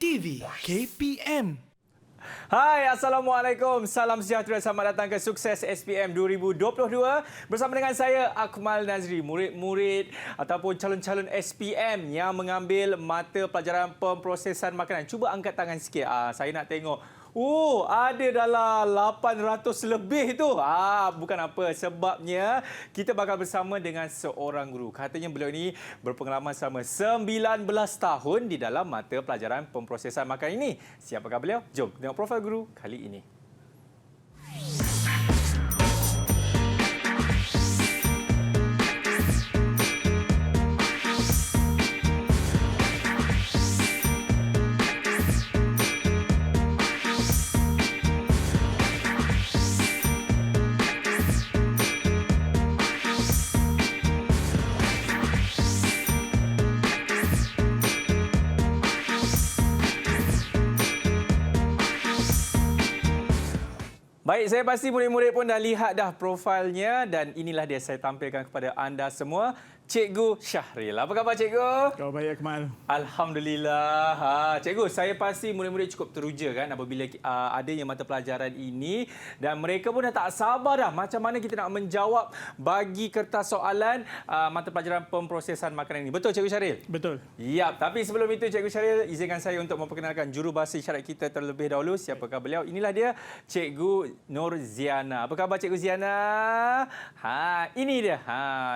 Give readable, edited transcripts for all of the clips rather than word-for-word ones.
TV KPM. Hai, Assalamualaikum. Salam sejahtera. Selamat datang ke Sukses SPM 2022. Bersama dengan saya, Akmal Nazri, murid-murid ataupun calon-calon SPM yang mengambil mata pelajaran pemprosesan makanan. Cuba angkat tangan sikit. Saya nak tengok. Ada dalam 800 lebih tu. Bukan apa. Sebabnya kita bakal bersama dengan seorang guru. Katanya beliau ini berpengalaman selama 19 tahun di dalam mata pelajaran pemprosesan makanan ini. Siapakah beliau? Jom tengok profil guru kali ini. Baik, saya pasti murid-murid pun dah lihat dah profilnya dan inilah dia saya tampilkan kepada anda semua. Cikgu Syahril. Apa khabar Cikgu? Kau baik, Akmal. Alhamdulillah. Cikgu, saya pasti murid-murid cukup teruja kan apabila adanya mata pelajaran ini dan mereka pun dah tak sabar dah macam mana kita nak menjawab bagi kertas soalan mata pelajaran pemprosesan makanan ini. Betul Cikgu Syahril? Betul. Ya, tapi sebelum itu Cikgu Syahril, izinkan saya untuk memperkenalkan jurubahasa isyarat kita terlebih dahulu. Siapakah beliau? Inilah dia, Cikgu Nurziana. Apa khabar Cikgu Ziana? Ini dia.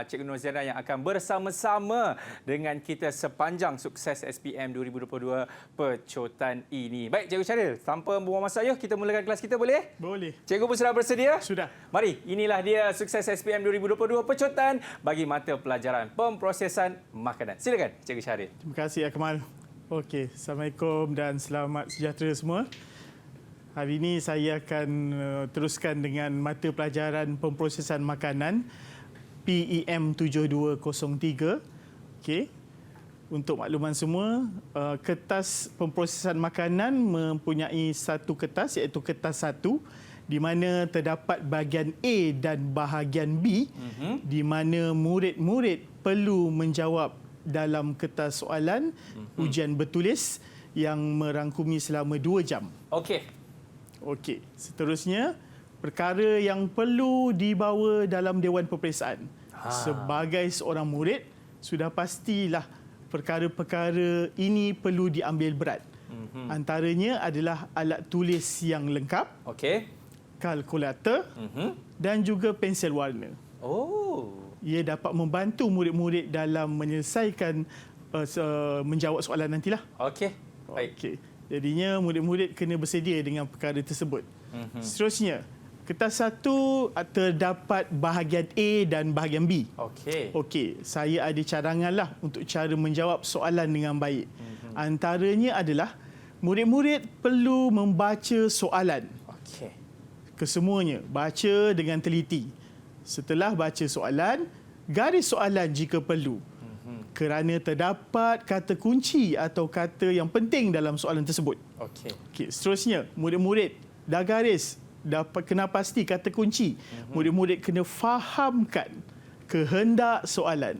Cikgu Nurziana yang akan bersama-sama dengan kita sepanjang Sukses SPM 2022 pecotan ini. Baik, Cikgu Syahril, tanpa membuang masa, yuk kita mulakan kelas kita, boleh? Boleh. Cikgu pun sudah bersedia? Sudah. Mari, inilah dia Sukses SPM 2022 pecotan bagi mata pelajaran pemprosesan makanan. Silakan, Cikgu Syahril. Terima kasih, Akmal. Okey, Assalamualaikum dan selamat sejahtera semua. Hari ini saya akan teruskan dengan mata pelajaran pemprosesan makanan PEM 7203. Okey. Untuk makluman semua, kertas pemprosesan makanan mempunyai satu kertas iaitu kertas 1 di mana terdapat bahagian A dan bahagian B di mana murid-murid perlu menjawab dalam kertas soalan ujian bertulis yang merangkumi selama 2 jam. Okey. Okey, seterusnya perkara yang perlu dibawa dalam Dewan Peperiksaan. Sebagai seorang murid, sudah pastilah perkara-perkara ini perlu diambil berat. Antaranya adalah alat tulis yang lengkap, kalkulator dan juga pensel warna. Ia dapat membantu murid-murid dalam menyelesaikan menjawab soalan nantilah. Okey. Jadinya murid-murid kena bersedia dengan perkara tersebut. Seterusnya, kertas 1 terdapat bahagian A dan bahagian B. Okey, saya ada cadanganlah untuk cara menjawab soalan dengan baik. Antaranya adalah murid-murid perlu membaca soalan. Kesemuanya, baca dengan teliti. Setelah baca soalan, garis soalan jika perlu. Kerana terdapat kata kunci atau kata yang penting dalam soalan tersebut. Okey, seterusnya, murid-murid dah garis, kena pasti kata kunci. Murid-murid kena fahamkan kehendak soalan.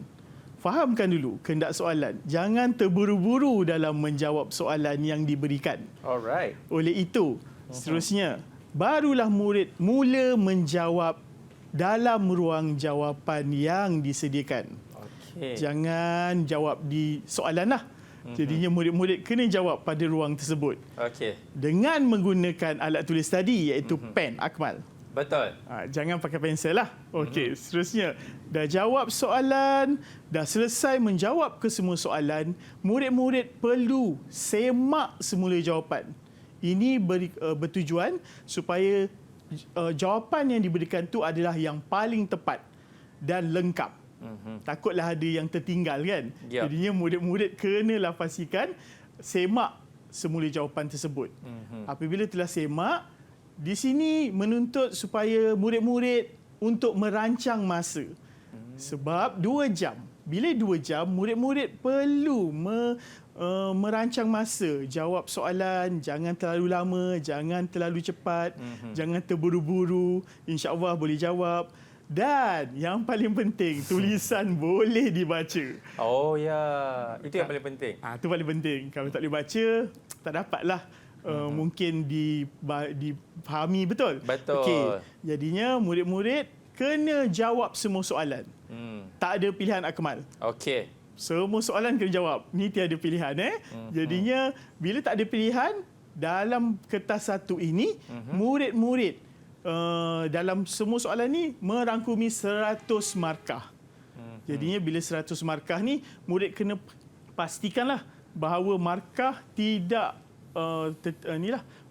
Fahamkan dulu kehendak soalan. Jangan terburu-buru dalam menjawab soalan yang diberikan. Oleh itu, seterusnya, barulah murid mula menjawab dalam ruang jawapan yang disediakan. Jangan jawab di soalan lah. Jadinya murid-murid kena jawab pada ruang tersebut. Dengan menggunakan alat tulis tadi iaitu pen, Akmal. Betul. Jangan pakai pensel lah. Okey, seterusnya. Dah jawab soalan, dah selesai menjawab ke semua soalan, murid-murid perlu semak semula jawapan. Ini bertujuan supaya jawapan yang diberikan tu adalah yang paling tepat dan lengkap. Takutlah ada yang tertinggal kan. Jadinya murid-murid kenalah pastikan semak semula jawapan tersebut. Apabila telah semak, di sini menuntut supaya murid-murid untuk merancang masa. Sebab 2 jam. Bila 2 jam, murid-murid perlu merancang masa. Jawab soalan, jangan terlalu lama, jangan terlalu cepat, jangan terburu-buru. InsyaAllah boleh jawab. Dan yang paling penting, tulisan boleh dibaca. Oh ya, itu yang paling penting. Itu paling penting. Kalau tak boleh baca, tak dapatlah mungkin dipahami betul. Betul. Okey, jadinya murid-murid kena jawab semua soalan. Tak ada pilihan, Akmal. Okey. Semua soalan kena jawab. Ni tiada pilihan. Jadinya bila tak ada pilihan, dalam kertas satu ini, murid-murid dalam semua soalan ni merangkumi 100 markah. Jadinya bila 100 markah ni, murid kena pastikanlah bahawa markah tidak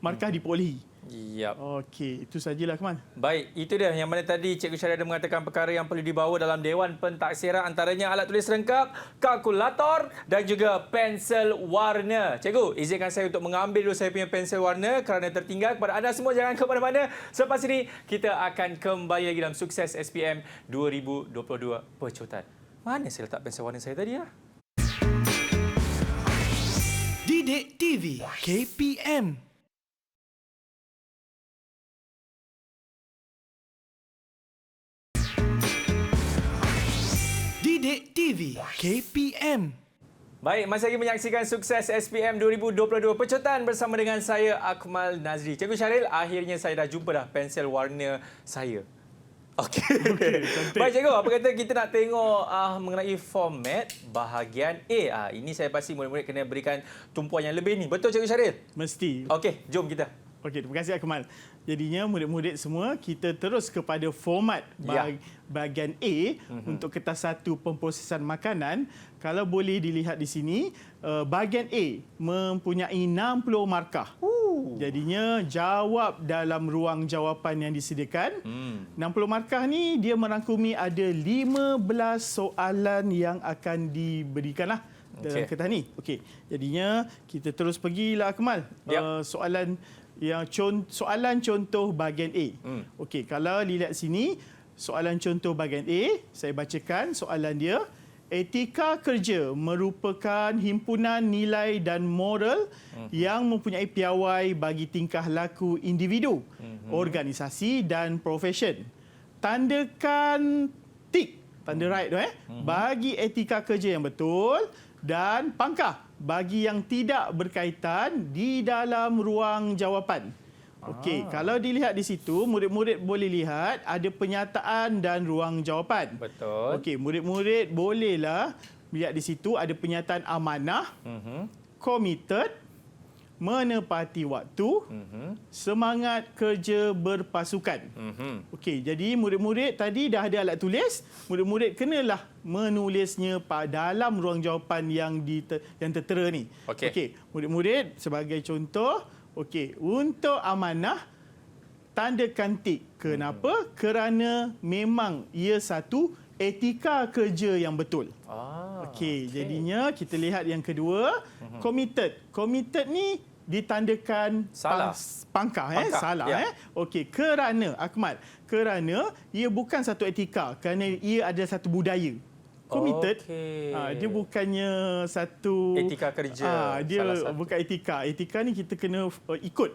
markah diperolehi. Yap. Okey, itu sajalah, Akmal. Baik, itu dia yang mana tadi Cikgu Syahrir ada mengatakan perkara yang perlu dibawa dalam Dewan Pentaksiran, antaranya alat tulis lengkap, kalkulator dan juga pensel warna. Cikgu, izinkan saya untuk mengambil dulu saya punya pensel warna kerana tertinggal. Kepada anda semua, jangan ke mana-mana. Selepas ini, kita akan kembali lagi dalam Sukses SPM 2022 Pecutan. Mana saya letak pensel warna saya tadi ya? Didik TV KPM. Didik TV KPM. Baik, masih lagi menyaksikan Sukses SPM 2022 Pecutan bersama dengan saya, Akmal Nazri. Cikgu Syaril, akhirnya saya dah jumpa dah pensel warna saya. Okey. Baik, cikgu, apa kata kita nak tengok mengenai format bahagian A. Ini saya pasti murid-murid kena berikan tumpuan yang lebih ni. Betul, Cikgu Syaril? Mesti. Okey, jom kita. Okey, terima kasih, Akmal. Jadinya murid-murid semua, kita terus kepada format bahagian A untuk kertas satu pemprosesan makanan. Kalau boleh dilihat di sini, bahagian A mempunyai 60 markah. Jadinya jawab dalam ruang jawapan yang disediakan. 60 markah ni dia merangkumi ada 15 soalan yang akan diberikanlah dalam kertas ni. Okey. Jadinya kita terus pergilah, Akmal. Soalan contoh bahagian A. Okey, kalau dilihat sini, soalan contoh bahagian A, saya bacakan soalan dia. Etika kerja merupakan himpunan nilai dan moral yang mempunyai piawai bagi tingkah laku individu, organisasi dan profesion. Tandakan tik, tanda right tu bagi etika kerja yang betul dan pangkah bagi yang tidak berkaitan di dalam ruang jawapan. Okey, kalau dilihat di situ, murid-murid boleh lihat ada penyataan dan ruang jawapan. Betul. Okey, murid-murid bolehlah lihat di situ ada penyataan amanah, committed, menepati waktu, semangat kerja berpasukan. Okey, jadi murid-murid tadi dah ada alat tulis, murid-murid kenalah menulisnya dalam ruang jawapan yang tertera ni. Okey, murid-murid sebagai contoh, okey, untuk amanah tandakan tik. Kenapa? Kerana memang ia satu etika kerja yang betul. Okey, jadinya kita lihat yang kedua, committed. Committed ni ditandakan pangkah. Salah. Okey, kerana Akmal, kerana ia bukan satu etika, kerana ia adalah satu budaya. Committed, dia bukannya satu etika kerja. Dia bukan etika. Etika ni kita kena ikut.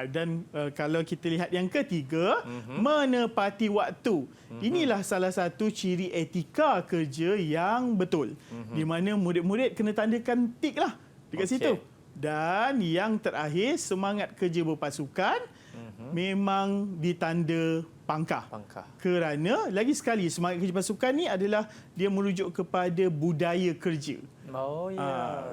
Dan kalau kita lihat yang ketiga, menepati waktu. Inilah salah satu ciri etika kerja yang betul. Di mana murid-murid kena tandakan tik lah dekat situ. Dan yang terakhir, semangat kerja berpasukan memang ditanda pangkah. Kerana, lagi sekali, semangat kerja pasukan ni adalah dia merujuk kepada budaya kerja.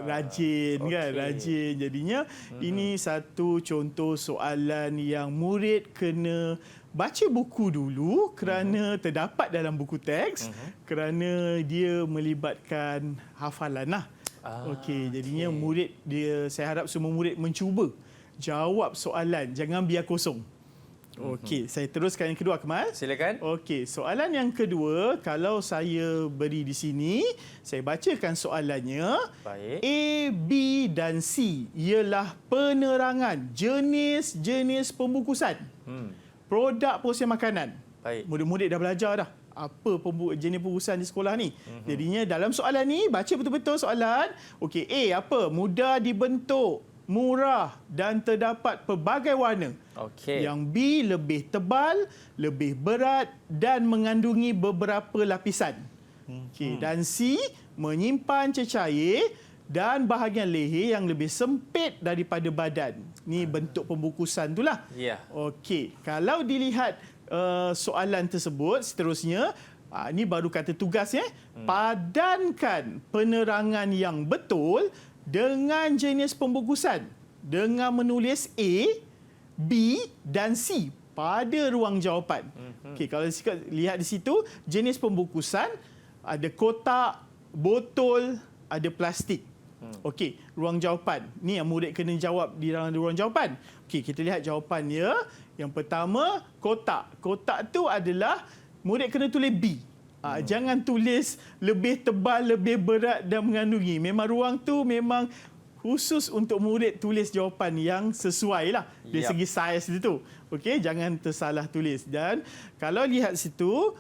Rajin kan, rajin. Jadinya, ini satu contoh soalan yang murid kena baca buku dulu kerana terdapat dalam buku teks, kerana dia melibatkan hafalan lah. Okey, jadinya murid saya harap semua murid mencuba jawab soalan, jangan biar kosong. Okey, saya teruskan yang kedua, Akmal. Silakan. Okey, soalan yang kedua, kalau saya beri di sini, saya bacakan soalannya. Baik. A, B dan C ialah penerangan jenis-jenis pembungkusan. Produk proses makanan. Baik. Murid-murid dah belajar dah apa jenis pembungkusan di sekolah ni. Jadinya dalam soalan ni, baca betul-betul soalan. Okey, A apa? Mudah dibentuk, murah dan terdapat pelbagai warna. Yang B lebih tebal, lebih berat dan mengandungi beberapa lapisan. Dan C menyimpan cecair dan bahagian leher yang lebih sempit daripada badan. Ni bentuk pembungkusan itulah. Ya. Okey, kalau dilihat soalan tersebut seterusnya, ini baru kata tugas ya. Padankan penerangan yang betul dengan jenis pembungkusan dengan menulis A, B dan C pada ruang jawapan. Okey, kalau lihat di situ jenis pembungkusan ada kotak, botol, ada plastik. Okey, ruang jawapan. Ni yang murid kena jawab di dalam ruang jawapan. Okey, kita lihat jawapannya. Yang pertama, kotak. Kotak tu adalah murid kena tulis B. Jangan tulis lebih tebal, lebih berat dan mengandungi. Memang ruang tu memang khusus untuk murid tulis jawapan yang sesuai lah dari segi saiz itu. Okey, jangan tersalah tulis. Dan kalau lihat situ,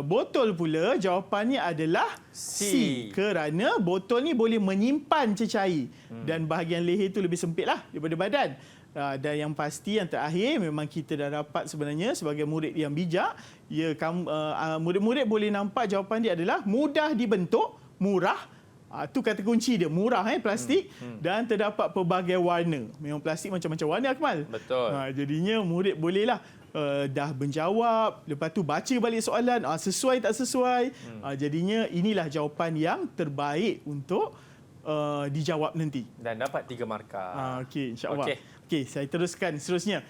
botol pula jawapannya adalah C. Kerana botol ni boleh menyimpan cecair dan bahagian leher itu lebih sempit lah daripada badan. Dan yang pasti yang terakhir memang kita dah dapat sebenarnya sebagai murid yang bijak, murid-murid boleh nampak jawapan dia adalah mudah dibentuk, murah. Tu kata kunci dia, murah plastik dan terdapat pelbagai warna. Memang plastik macam-macam warna, Akmal. Betul. Jadinya murid bolehlah dah menjawab, lepas tu baca balik soalan, sesuai tak sesuai. Jadinya inilah jawapan yang terbaik untuk dijawab nanti. Dan dapat 3 markah. Okey, insya-Allah. Okey, saya teruskan seterusnya.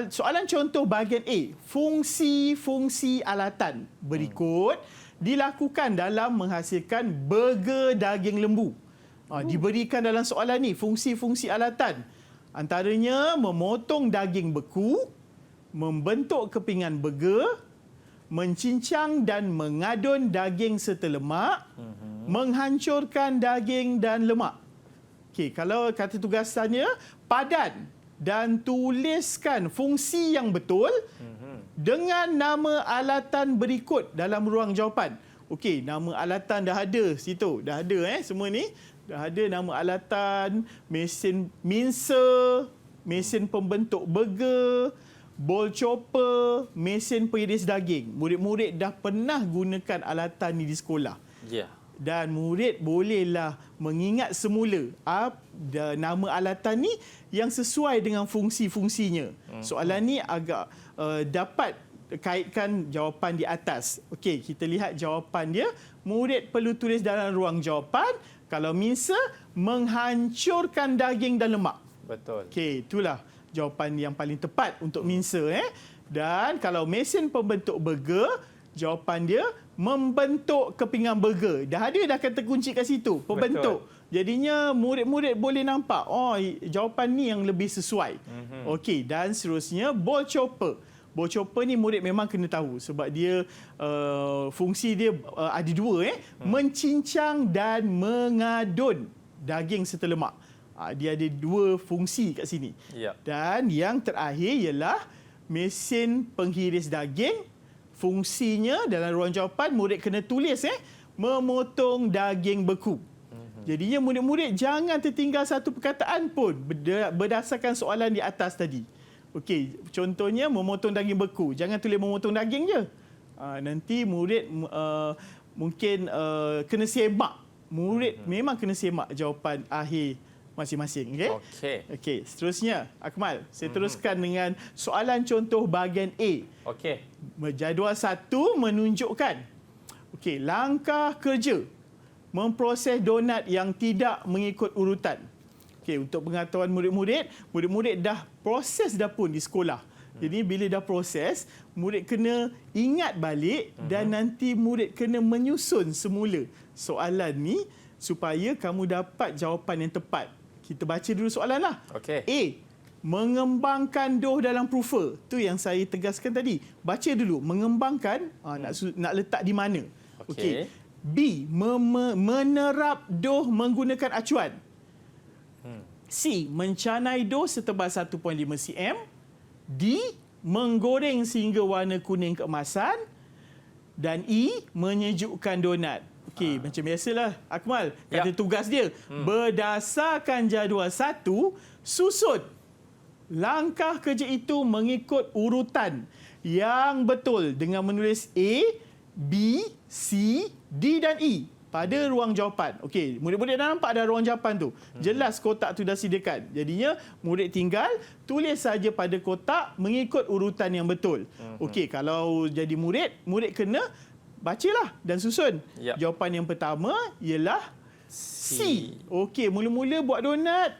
Soalan contoh bahagian A, fungsi-fungsi alatan berikut dilakukan dalam menghasilkan burger daging lembu. Diberikan dalam soalan ni fungsi-fungsi alatan. Antaranya memotong daging beku, membentuk kepingan burger, mencincang dan mengadun daging serta lemak, menghancurkan daging dan lemak. Okey, kalau kata tugasannya, padan dan tuliskan fungsi yang betul dengan nama alatan berikut dalam ruang jawapan. Okey, nama alatan dah ada situ. Dah ada semua ni. Dah ada nama alatan, mesin mincer, mesin pembentuk burger, bowl chopper, mesin pengiris daging. Murid-murid dah pernah gunakan alatan ni di sekolah. Ya. Dan murid bolehlah mengingat semula nama alatan ni yang sesuai dengan fungsi-fungsinya. Soalan ni agak dapat kaitkan jawapan di atas. Okey, kita lihat jawapan dia. Murid perlu tulis dalam ruang jawapan. Kalau mincer, menghancurkan daging dan lemak. Betul. Okey, itulah jawapan yang paling tepat untuk mincer. Dan kalau mesin pembentuk burger, jawapan dia membentuk kepingan burger. Dah ada dah kata kunci kat situ, pembentuk. Betul. Jadinya murid-murid boleh nampak, jawapan ni yang lebih sesuai. Okey, dan seterusnya bowl chopper. Bowl chopper ni murid memang kena tahu sebab dia fungsi dia ada dua, mencincang dan mengadun daging serta lemak. Dia ada dua fungsi kat sini. Yep. Dan yang terakhir ialah mesin penghiris daging. Fungsinya dalam ruang jawapan murid kena tulis memotong daging beku. Jadinya murid-murid jangan tertinggal satu perkataan pun berdasarkan soalan di atas tadi. Okey, contohnya memotong daging beku. Jangan tulis memotong daging je. Nanti murid mungkin kena semak. Murid memang kena semak jawapan akhir masing-masing. Okey, seterusnya Akmal, saya teruskan dengan soalan contoh bahagian A. Okey. Jadual 1 menunjukkan langkah kerja memproses donat yang tidak mengikut urutan. Okey, untuk pengetahuan murid-murid dah proses dah pun di sekolah. Jadi bila dah proses, murid kena ingat balik dan nanti murid kena menyusun semula soalan ni supaya kamu dapat jawapan yang tepat. Kita baca dulu soalan lah. Okey. A, mengembangkan dough dalam proofer. Tu yang saya tegaskan tadi. Baca dulu, mengembangkan, nak letak di mana. Okey. B, menerap dough menggunakan acuan. C, mencanai dough setebal 1.5 cm. D, menggoreng sehingga warna kuning keemasan. Dan E, menyejukkan donat. Okey, macam biasalah Akmal, kata tugas dia. Berdasarkan jadual 1, susun langkah kerja itu mengikut urutan yang betul dengan menulis A, B, C, D dan E pada ruang jawapan. Okey, murid-murid dah nampak dah ruang jawapan tu. Jelas kotak tu dah sediakan. Jadinya murid tinggal tulis saja pada kotak mengikut urutan yang betul. Okey, kalau jadi murid kena bacalah dan susun. Yap. Jawapan yang pertama ialah C. Okey, mula-mula buat donat,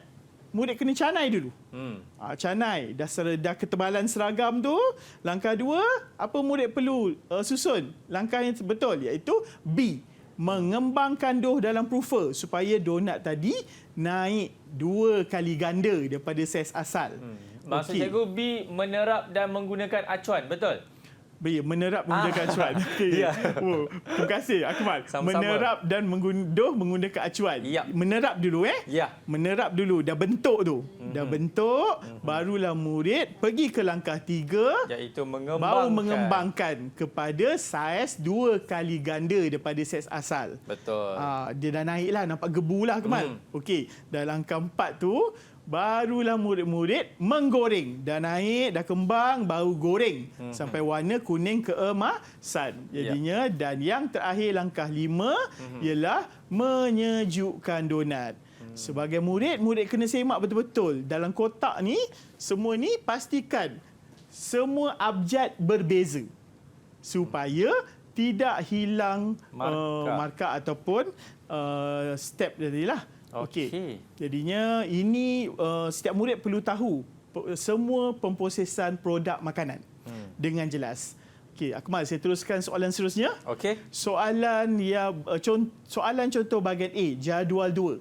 murid kena canai dulu. Canai. Dah ketebalan seragam tu. Langkah 2, apa murid perlu susun? Langkah yang betul iaitu B. Mengembangkan dough dalam proofer supaya donat tadi naik 2 kali ganda daripada saiz asal. Maksud Okey. cikgu B, menerap dan menggunakan acuan, betul? Menerap menggunakan acuan. Okay. Ya. Oh, terima kasih Akmal. Sama-sama. Menerap dan menggunakan acuan. Ya. Menerap dulu Ya. Menerap dulu. Dah bentuk tu. Dah bentuk. Barulah murid pergi ke langkah 3. Iaitu Baru mengembangkan kepada saiz 2 kali ganda daripada saiz asal. Betul. Dia dah naik lah. Nampak gebu lah Akmal. Okey. Dalam langkah 4 tu, barulah murid-murid menggoreng. Dah naik, dah kembang, baru goreng. Sampai warna kuning keemasan. Jadinya, dan yang terakhir langkah 5 ialah menyejukkan donat. Sebagai murid kena semak betul-betul. Dalam kotak ni, semua ni pastikan semua abjad berbeza. Supaya tidak hilang markah ataupun step tadi lah. Okey. Jadinya ini setiap murid perlu tahu semua pemprosesan produk makanan dengan jelas. Okey, Akmal, saya teruskan soalan seterusnya. Okey. Soalan contoh bahagian A, jadual 2.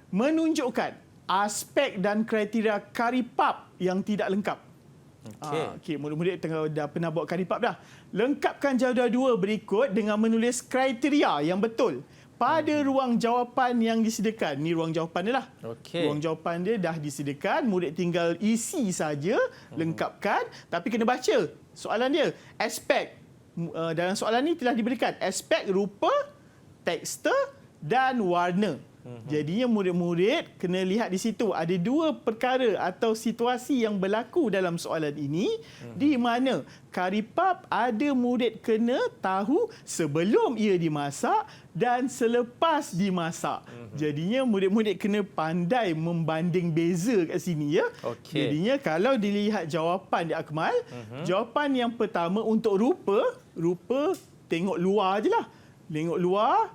Menunjukkan aspek dan kriteria kari pap yang tidak lengkap. Okey, murid-murid dah pernah buat kari pap dah. Lengkapkan jadual 2 berikut dengan menulis kriteria yang betul pada ruang jawapan yang disediakan. Ni ruang jawapan dia lah. Okey. Ruang jawapan dia dah disediakan. Murid tinggal isi saja, lengkapkan. Tapi kena baca soalan dia. Aspek. Dalam soalan ni telah diberikan aspek rupa, tekstur dan warna. Jadinya murid-murid kena lihat di situ. Ada 2 perkara atau situasi yang berlaku dalam soalan ini di mana kari pap ada murid kena tahu sebelum ia dimasak dan selepas dimasak. Jadinya murid-murid kena pandai membanding beza kat sini ya. Okey. Jadinya kalau dilihat jawapan di Akmal, jawapan yang pertama untuk rupa tengok luar je lah. Tengok luar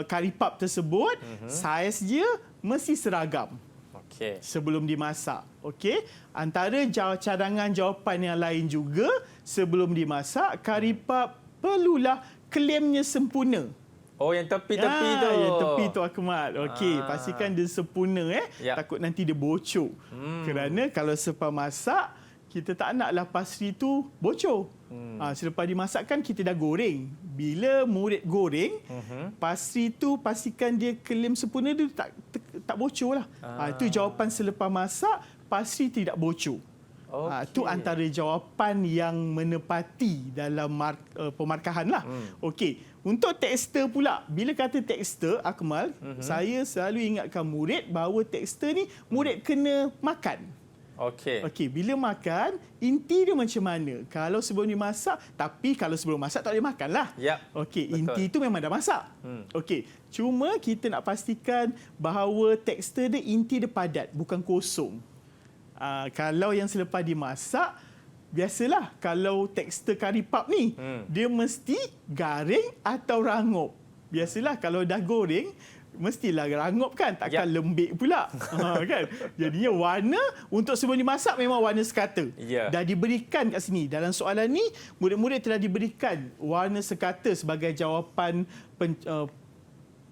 kari pap tersebut, saiz dia mesti seragam. Okey. Sebelum dimasak. Okey. Antara cadangan jawapan yang lain juga, sebelum dimasak, kari pap perlulah klaimnya sempurna. Oh, yang tepi-tepi tu. Yang tepi tu Akmal. Okey, pastikan dia sempurna Yap. Takut nanti dia bocor. Kerana kalau selepas masak, kita tak naklah pastry tu bocor. Selepas dimasakkan kita dah goreng. Bila murid goreng, pastry tu pastikan dia klaim sempurna, dia tak bocor lah. Itu jawapan selepas masak, pastry tidak bocor. Itu antara jawapan yang menepati dalam pemarkahan lah. Okey, untuk tekstur pula. Bila kata tekstur, Akmal, saya selalu ingatkan murid bahawa tekstur ni murid kena makan. Okey, bila makan, inti dia macam mana? Kalau sebelum dimasak, tapi kalau sebelum masak tak boleh makan lah. Yap, okey, betul. inti tu memang dah masak. Okey, cuma kita nak pastikan bahawa tekstur dia, inti dia padat, bukan kosong. Kalau yang selepas dimasak, biasalah kalau tekstur kari pap ni, dia mesti garing atau rangup. Biasalah kalau dah goreng, mestilah rangup kan, takkan lembik pula. Kan? Jadinya warna untuk sebelum dimasak memang warna sekata. Dah diberikan kat sini. Dalam soalan ni, murid-murid telah diberikan warna sekata sebagai jawapan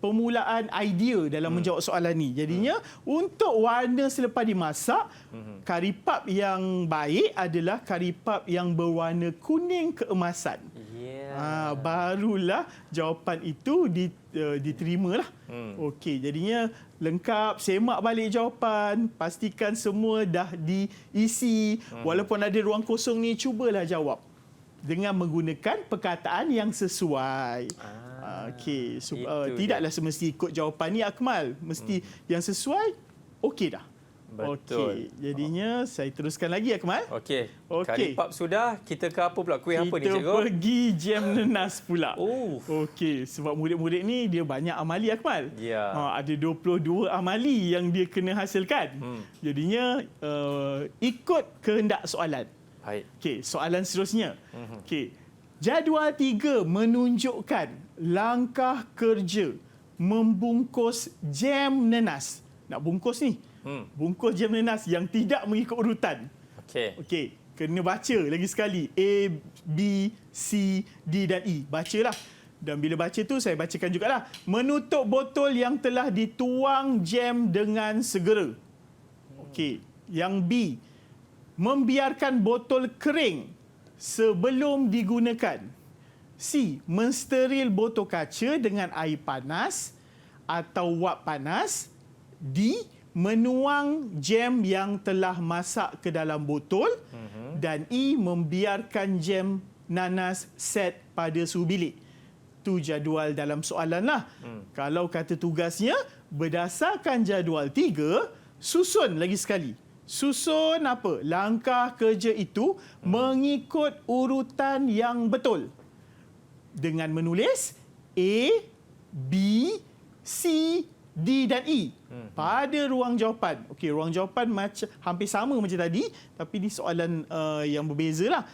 permulaan idea dalam menjawab soalan ni. Jadinya untuk warna selepas dimasak, kari pap yang baik adalah kari pap yang berwarna kuning keemasan. Barulah jawapan itu diterimalah. Okey, jadinya lengkap, semak balik jawapan, pastikan semua dah diisi. Walaupun ada ruang kosong ni, cubalah jawab dengan menggunakan perkataan yang sesuai. Okey, tidaklah semesti ikut jawapan ni Akmal. Mesti yang sesuai, okey dah. Okey, jadinya saya teruskan lagi Akmal. Okey. Okey. Kari pap sudah, kita ke apa pula? Kuih apa ni, Kita cikgu? pergi jam nenas pula. Oh. Okey, sebab murid-murid ni dia banyak amali Akmal. Ya. Ada 22 amali yang dia kena hasilkan. Jadinya ikut kehendak soalan. Baik. Okey, soalan seterusnya. Okey. Jadual 3 menunjukkan langkah kerja membungkus jam nenas. Nak bungkus ni. Bungkus jam nenas yang tidak mengikut urutan. Okey. Okey, kena baca lagi sekali. A, B, C, D dan E. Bacalah. Dan bila baca tu saya bacakan jugalah. Menutup botol yang telah dituang jam dengan segera. Okey, yang B. Membiarkan botol kering sebelum digunakan. C. Mensteril botol kaca dengan air panas atau wap panas. D. Menuang jam yang telah masak ke dalam botol. Dan E. Membiarkan jam nanas set pada suhu bilik. Itu jadual dalam soalan lah. Kalau kata tugasnya, berdasarkan jadual 3, susun lagi sekali. Susun apa? Langkah kerja itu mengikut urutan yang betul. Dengan menulis A, B, C, D dan E pada ruang jawapan. Okey, ruang jawapan macam hampir sama macam tadi, tapi ni soalan yang berbezalah.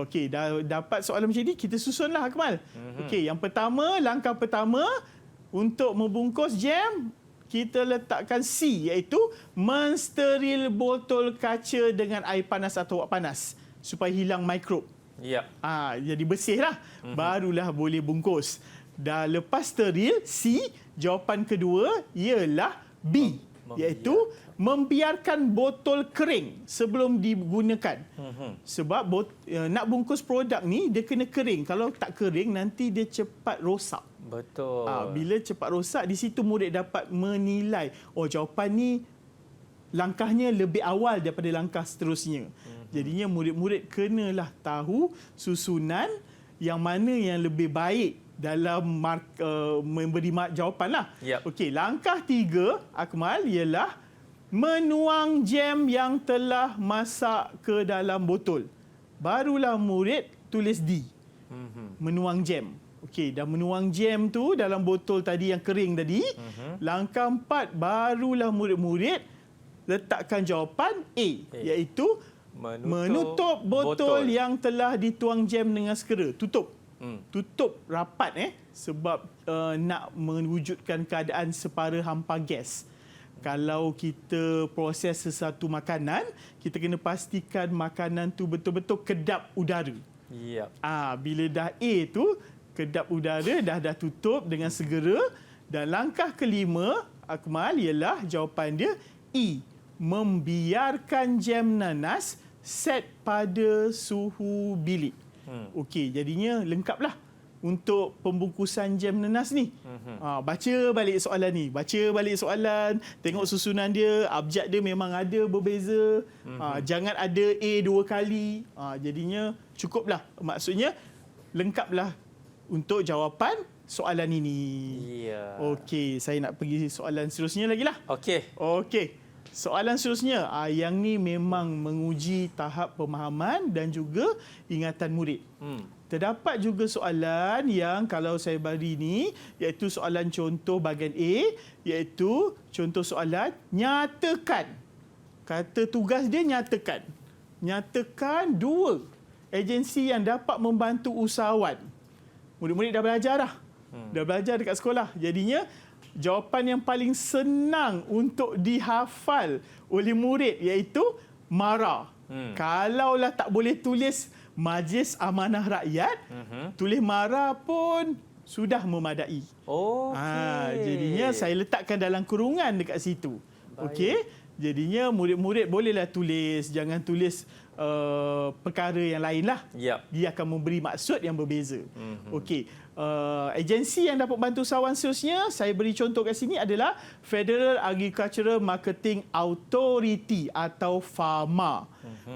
Okey, dah dapat soalan macam ni, kita susunlah Akmal. Okey, yang pertama, langkah pertama untuk membungkus jam, kita letakkan C, iaitu mensteril botol kaca dengan air panas atau wap panas supaya hilang mikrob. Ya. Jadi bersihlah. Barulah boleh bungkus. Dah lepas steril, C, jawapan kedua ialah B, iaitu membiarkan botol kering sebelum digunakan. Sebab nak bungkus produk ni, dia kena kering. Kalau tak kering, nanti dia cepat rosak. Betul. Bila cepat rosak, di situ murid dapat menilai, jawapan ni langkahnya lebih awal daripada langkah seterusnya. Jadinya murid-murid kenalah tahu susunan yang mana yang lebih baik dalam memberi jawapan lah. Yep. Okey, langkah 3, Akmal, ialah menuang jam yang telah masak ke dalam botol. Barulah murid tulis D. Menuang jam. Okey, dah menuang jam tu dalam botol tadi yang kering tadi. Langkah 4, barulah murid-murid letakkan jawapan A, iaitu menutup botol yang telah dituang jam dengan segera. Tutup. Tutup rapat sebab nak mewujudkan keadaan separa hampa gas. Kalau kita proses sesuatu makanan, kita kena pastikan makanan tu betul-betul kedap udara. Ya. Bila dah A tu, kedap udara, dah tutup dengan segera. Dan langkah kelima, Akmal, ialah jawapan dia E. Membiarkan jam nanas set pada suhu bilik. Okey, jadinya lengkaplah untuk pembungkusan jam nanas ni. Baca balik soalan ni. Baca balik soalan, tengok susunan dia, abjad dia memang ada berbeza. Jangan ada A 2 kali. Jadinya cukuplah. Maksudnya lengkaplah untuk jawapan soalan ini. Ya. Okey, saya nak pergi soalan seterusnya lagi lah. Okey. Soalan seterusnya, yang ni memang menguji tahap pemahaman dan juga ingatan murid. Terdapat juga soalan yang kalau saya bagi ni, iaitu soalan contoh bahagian A, iaitu contoh soalan nyatakan. Kata tugas dia nyatakan. Nyatakan 2 agensi yang dapat membantu usahawan. Murid-murid dah belajar dah. Dah belajar dekat sekolah. Jadinya jawapan yang paling senang untuk dihafal oleh murid iaitu MARA. Kalaulah tak boleh tulis Majlis Amanah Rakyat, tulis MARA pun sudah memadai. Jadinya saya letakkan dalam kurungan dekat situ. Okey. Jadinya murid-murid bolehlah tulis, jangan tulis perkara yang lain lah. Dia akan memberi maksud yang berbeza. Okey. Agensi yang dapat bantu usahawan seterusnya, saya beri contoh kat sini adalah Federal Agricultural Marketing Authority atau FAMA.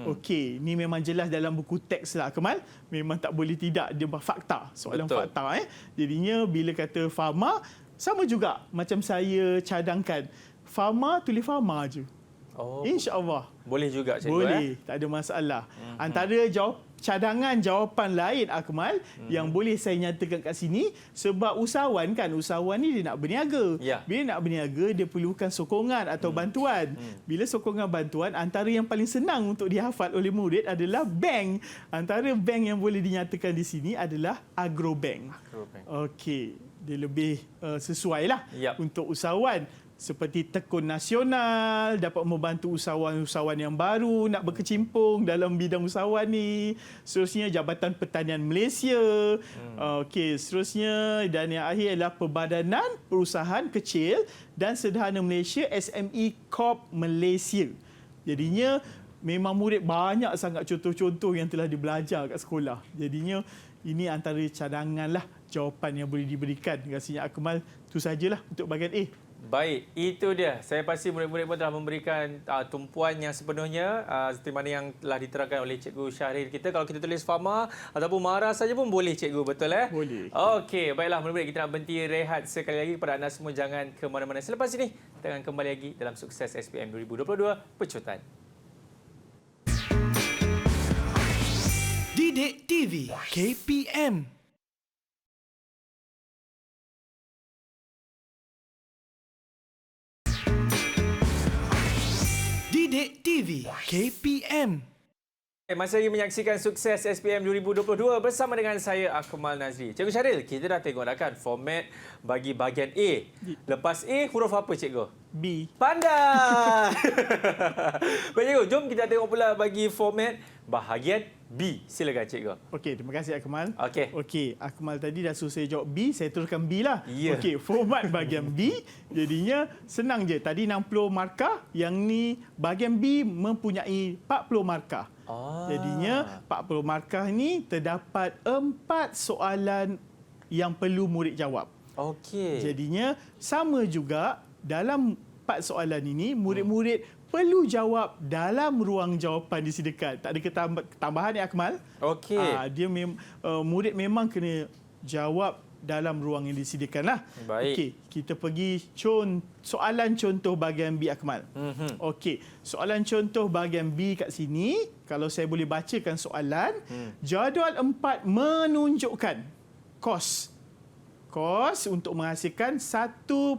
Okey, ni memang jelas dalam buku teks lah, Kemal. Memang tak boleh tidak, dia fakta, soalan Betul. fakta. Jadinya bila kata FAMA, sama juga macam saya cadangkan. FAMA, tulis FAMA je. Oh, InsyaAllah. boleh juga cikgu. Boleh, tak ada masalah. Antara cadangan jawapan lain, Akmal, yang boleh saya nyatakan kat sini, sebab usahawan ni dia nak berniaga. Ya. Bila nak berniaga, dia perlukan sokongan atau bantuan. Bila sokongan bantuan, antara yang paling senang untuk dihafal oleh murid adalah bank. Antara bank yang boleh dinyatakan di sini adalah Agrobank. Agrobank. Okey, dia lebih sesuai lah Yap. untuk usahawan. Seperti Tekun Nasional dapat membantu usahawan-usahawan yang baru nak berkecimpung dalam bidang usahawan ni. Seterusnya Jabatan Pertanian Malaysia. Okey, seterusnya dan yang akhir adalah Perbadanan Perusahaan Kecil dan Sederhana Malaysia, SME Corp Malaysia. Jadinya memang murid banyak sangat contoh-contoh yang telah dibelajar kat sekolah. Jadinya ini antara cadangan lah jawapan yang boleh diberikan. Rasanya Akmal, itu sajalah untuk bahagian A. Baik, itu dia. Saya pasti murid-murid pun telah memberikan tumpuan yang sepenuhnya seperti mana yang telah diterangkan oleh Cikgu Syahril kita. Kalau kita tulis fama ataupun marah saja pun boleh, Cikgu. Betul Boleh. Okey, baiklah murid-murid, kita nak berhenti rehat sekali lagi. Kepada anda semua, jangan ke mana-mana. Selepas ini, kita akan kembali lagi dalam Sukses SPM 2022 Pecutan. Didik TV KPM. Didik TV KPM. Masih lagi menyaksikan Sukses SPM 2022 bersama dengan saya, Akmal Nazri. Cikgu Syahril, kita dah tengok dah kan format bagi bahagian A. Lepas A, huruf apa, Cikgu? B. Pandai! Baik, Cikgu. Jom kita tengok pula bagi format bahagian B. Silakan, Cikgu. Okey, terima kasih Akmal. Okey. Akmal tadi dah suruh saya jawab B, saya teruskan B lah. Ya. Okey, format bahagian B, jadinya senang je. Tadi 60 markah, yang ni bahagian B mempunyai 40 markah. Jadinya 40 markah ni terdapat 4 soalan yang perlu murid jawab. Okey. Jadinya sama juga dalam 4 soalan ini, murid-murid perlu jawab dalam ruang jawapan disediakan. Tak ada tambahan ya, Akmal? Okey. Murid memang kena jawab dalam ruang yang disediakan lah. Baik. Okey, kita pergi soalan contoh bahagian B, Akmal. Okey, soalan contoh bahagian B kat sini, kalau saya boleh bacakan soalan, jadual 4 menunjukkan kos untuk menghasilkan 1.3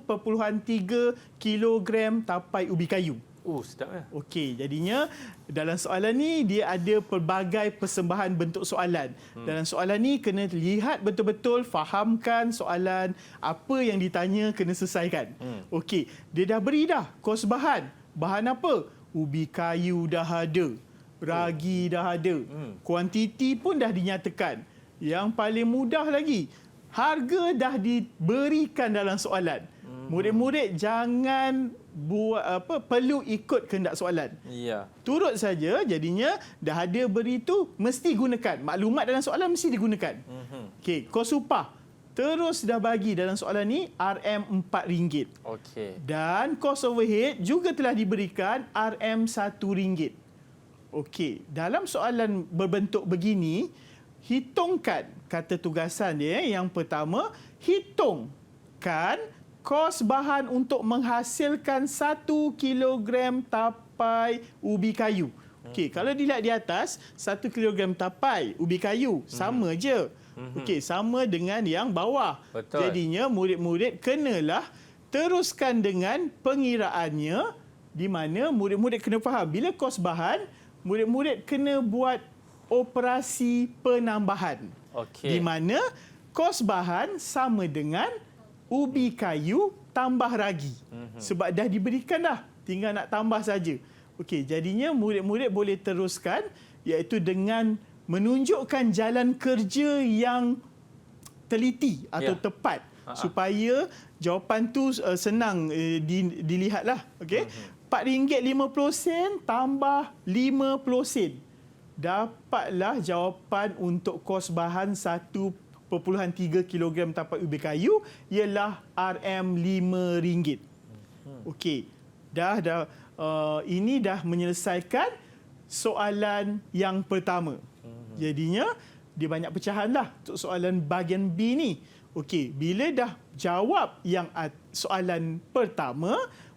kilogram tapai ubi kayu. Sedap ya. Okey, jadinya dalam soalan ni dia ada pelbagai persembahan bentuk soalan. Dalam soalan ni kena lihat betul-betul, fahamkan soalan, apa yang ditanya kena selesaikan. Okey, dia dah beri dah kos bahan. Bahan apa? Ubi kayu dah ada, ragi dah ada, kuantiti pun dah dinyatakan. Yang paling mudah lagi, harga dah diberikan dalam soalan. Murid-murid jangan perlu ikut kehendak soalan. Ya. Turut saja, jadinya dah ada beri tu mesti gunakan. Maklumat dalam soalan mesti digunakan. Okey, kos upah terus dah bagi dalam soalan ni RM4. Okey. Dan kos overhead juga telah diberikan RM1. Okey, dalam soalan berbentuk begini, hitungkan kata tugasan dia. Yang pertama, hitungkan kos bahan untuk menghasilkan 1 kilogram tapai ubi kayu. Okey, kalau dilihat di atas, 1 kilogram tapai ubi kayu sama je. Okey, sama dengan yang bawah. Betul. Jadinya murid-murid kenalah teruskan dengan pengiraannya, di mana murid-murid kena faham bila kos bahan, murid-murid kena buat operasi penambahan. Okey. Di mana kos bahan sama dengan ubi kayu tambah ragi. Sebab dah diberikan dah, tinggal nak tambah saja. Okey, jadinya murid-murid boleh teruskan, iaitu dengan menunjukkan jalan kerja yang teliti atau tepat, supaya jawapan tu senang dilihatlah. Okey, RM4.50 tambah 50 sen. Dapatlah jawapan untuk kos bahan 1.3 kilogram tapai ubi kayu ialah RM5. Okey, ini dah menyelesaikan soalan yang pertama. Jadinya dia banyak pecahan lah untuk soalan bahagian B ni. Okey, bila dah jawab yang soalan pertama,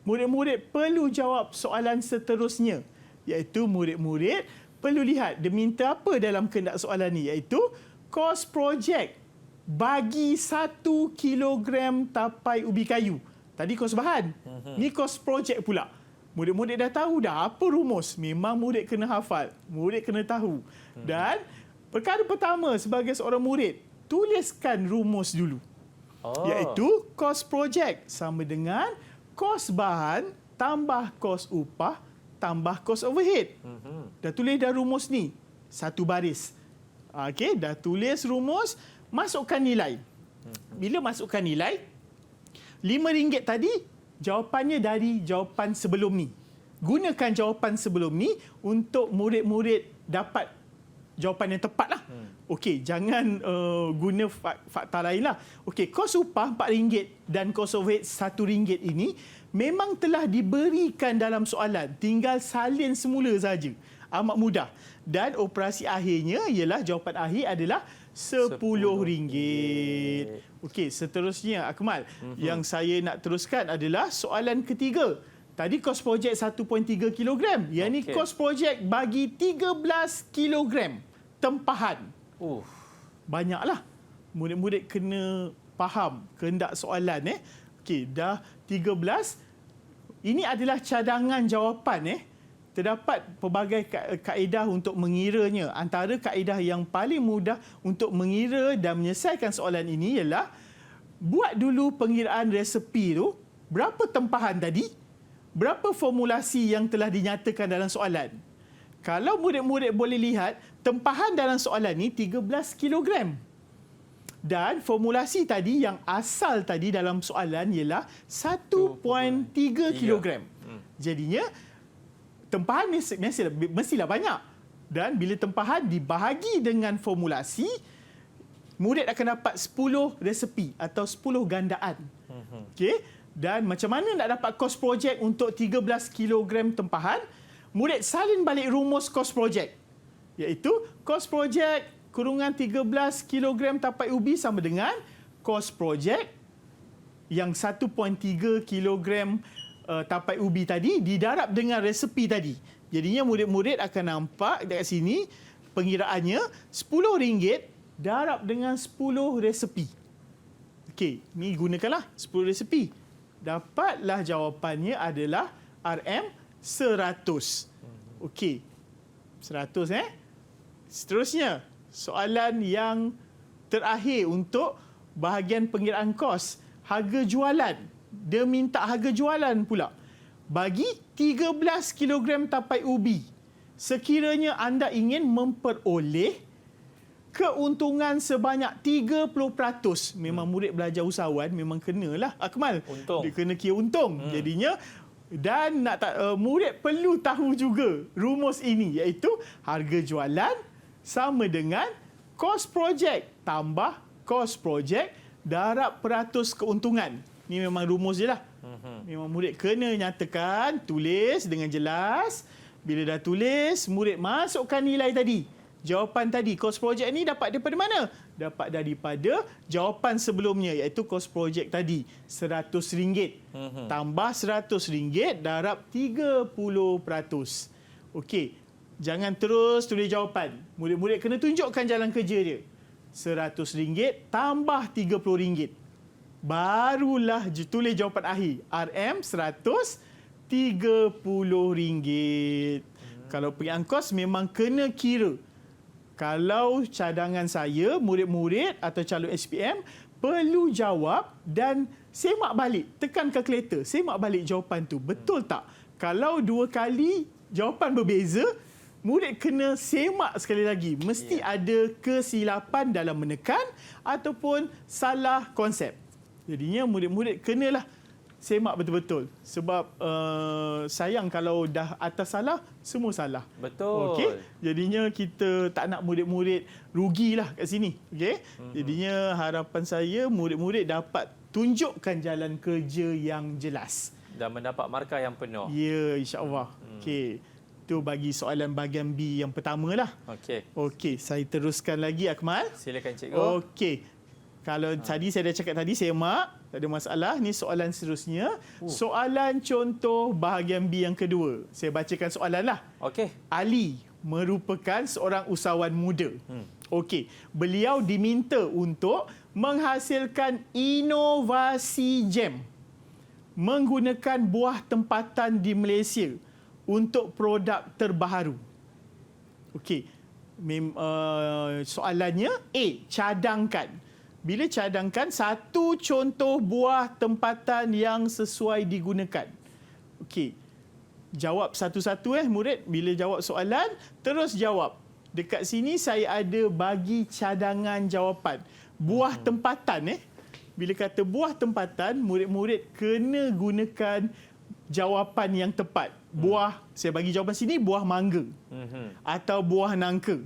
murid-murid perlu jawab soalan seterusnya. Iaitu murid-murid perlu lihat dia minta apa dalam kehendak soalan ni, iaitu kos projek bagi 1 kilogram tapai ubi kayu. Tadi kos bahan. Ni kos projek pula. Murid-murid dah tahu dah apa rumus. Memang murid kena hafal. Murid kena tahu. Dan perkara pertama sebagai seorang murid, tuliskan rumus dulu. Iaitu kos projek sama dengan kos bahan tambah kos upah tambah kos overhead. Dah tulis dah rumus ni. Satu baris. Okey, dah tulis rumus, masukkan nilai. Bila masukkan nilai, RM5 tadi, jawapannya dari jawapan sebelum ni. Gunakan jawapan sebelum ni untuk murid-murid dapat jawapan yang tepat lah. Okey, jangan guna fakta lain lah. Okey, kos upah RM4 dan kos overhead RM1 ini memang telah diberikan dalam soalan. Tinggal salin semula saja. Amat mudah. Dan operasi akhirnya ialah jawapan akhir adalah RM10. Okey, seterusnya Akmal, yang saya nak teruskan adalah soalan ketiga. Tadi kos projek 1.3 kilogram. Yang ni kos projek bagi 13 kilogram tempahan. Banyaklah. Murid-murid kena faham kehendak soalan. Okey, dah 13. Ini adalah cadangan jawapan. Terdapat pelbagai kaedah untuk mengiranya. Antara kaedah yang paling mudah untuk mengira dan menyelesaikan soalan ini ialah buat dulu pengiraan resepi tu. Berapa tempahan tadi? Berapa formulasi yang telah dinyatakan dalam soalan? Kalau murid-murid boleh lihat, tempahan dalam soalan ni 13 kilogram. Dan formulasi tadi yang asal tadi dalam soalan ialah 1.3 kilogram. Jadinya, tempahan mestilah banyak. Dan bila tempahan dibahagi dengan formulasi, murid akan dapat 10 resepi atau 10 gandaan. Okey. Dan macam mana nak dapat kos projek untuk 13 kilogram tempahan? Murid salin balik rumus kos projek. Iaitu kos projek kurungan 13 kilogram tapai ubi sama dengan kos projek yang 1.3 kilogram tapai ubi tadi didarab dengan resepi tadi. Jadinya murid-murid akan nampak dekat sini pengiraannya RM10 darab dengan 10 resepi. Okey, ni gunakanlah 10 resepi. Dapatlah jawapannya adalah RM100. Okey. 100 Seterusnya, soalan yang terakhir untuk bahagian pengiraan kos, harga jualan. Dia minta harga jualan pula. Bagi 13 kilogram tapai ubi, sekiranya anda ingin memperoleh keuntungan sebanyak 30%. Memang murid belajar usahawan memang kenalah Akmal. Untung. Dia kena kira untung. Jadinya dan murid perlu tahu juga rumus ini, iaitu harga jualan sama dengan kos projek tambah kos projek darab peratus keuntungan. Ni memang rumus je lah. Memang murid kena nyatakan, tulis dengan jelas. Bila dah tulis, murid masukkan nilai tadi. Jawapan tadi, kos projek ni dapat daripada mana? Dapat daripada jawapan sebelumnya, iaitu kos projek tadi, RM100. Tambah RM100 darab 30%. Okey, jangan terus tulis jawapan. Murid-murid kena tunjukkan jalan kerja dia. RM100 tambah RM30. Barulah tulis jawapan akhir. RM130. Kalau pengiraan kos memang kena kira. Kalau cadangan saya, murid-murid atau calon SPM perlu jawab dan semak balik. Tekan kalkulator, semak balik jawapan tu. Betul tak? Kalau 2 kali jawapan berbeza, murid kena semak sekali lagi. Mesti ada kesilapan dalam menekan ataupun salah konsep. Jadinya murid-murid kenalah semak betul-betul. Sebab sayang kalau dah atas salah, semua salah. Betul. Okey. Jadinya kita tak nak murid-murid rugilah kat sini. Okey. Jadinya harapan saya murid-murid dapat tunjukkan jalan kerja yang jelas Dan mendapat markah yang penuh. Ya, insya-Allah. Okey. Itu bagi soalan bahagian B yang pertama lah. Okey. Okey, saya teruskan lagi Akmal. Silakan cikgu. Okey. Kalau tadi saya dah cakap tadi, semak. Tak ada masalah. Ni soalan seterusnya. Soalan contoh bahagian B yang kedua. Saya bacakan soalan lah. Okey. Ali merupakan seorang usahawan muda. Okey, beliau diminta untuk menghasilkan inovasi jam menggunakan buah tempatan di Malaysia untuk produk terbaharu. Okey, soalannya A, cadangkan. Bila cadangkan satu contoh buah tempatan yang sesuai digunakan. Okey, jawab satu-satu murid. Bila jawab soalan, terus jawab. Dekat sini saya ada bagi cadangan jawapan. Buah tempatan Bila kata buah tempatan, murid-murid kena gunakan jawapan yang tepat. Buah, saya bagi jawapan sini buah mangga. Atau buah nangka.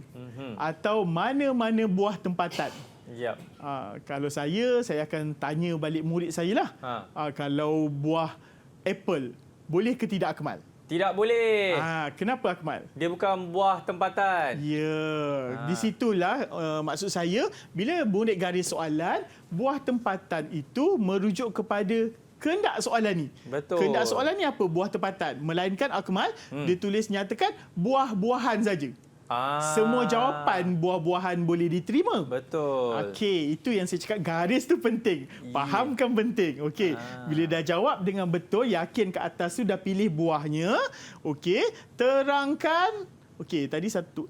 Atau mana-mana buah tempatan. Yep. Kalau saya akan tanya balik murid saya lah. Kalau buah apple, boleh ke tidak, Akmal? Tidak boleh. Kenapa, Akmal? Dia bukan buah tempatan. Ya, di situlah maksud saya, bila murid garis soalan, buah tempatan itu merujuk kepada kehendak soalan ni. Betul. Kehendak soalan ni apa? Buah tempatan. Melainkan, Akmal, dia tulis nyatakan buah-buahan saja. Semua jawapan buah-buahan boleh diterima. Betul. Okey, itu yang saya cakap, garis tu penting. Fahamkan penting. Okey, bila dah jawab dengan betul, yakin ke atas tu dah pilih buahnya. Okey, terangkan. Okey, tadi satu.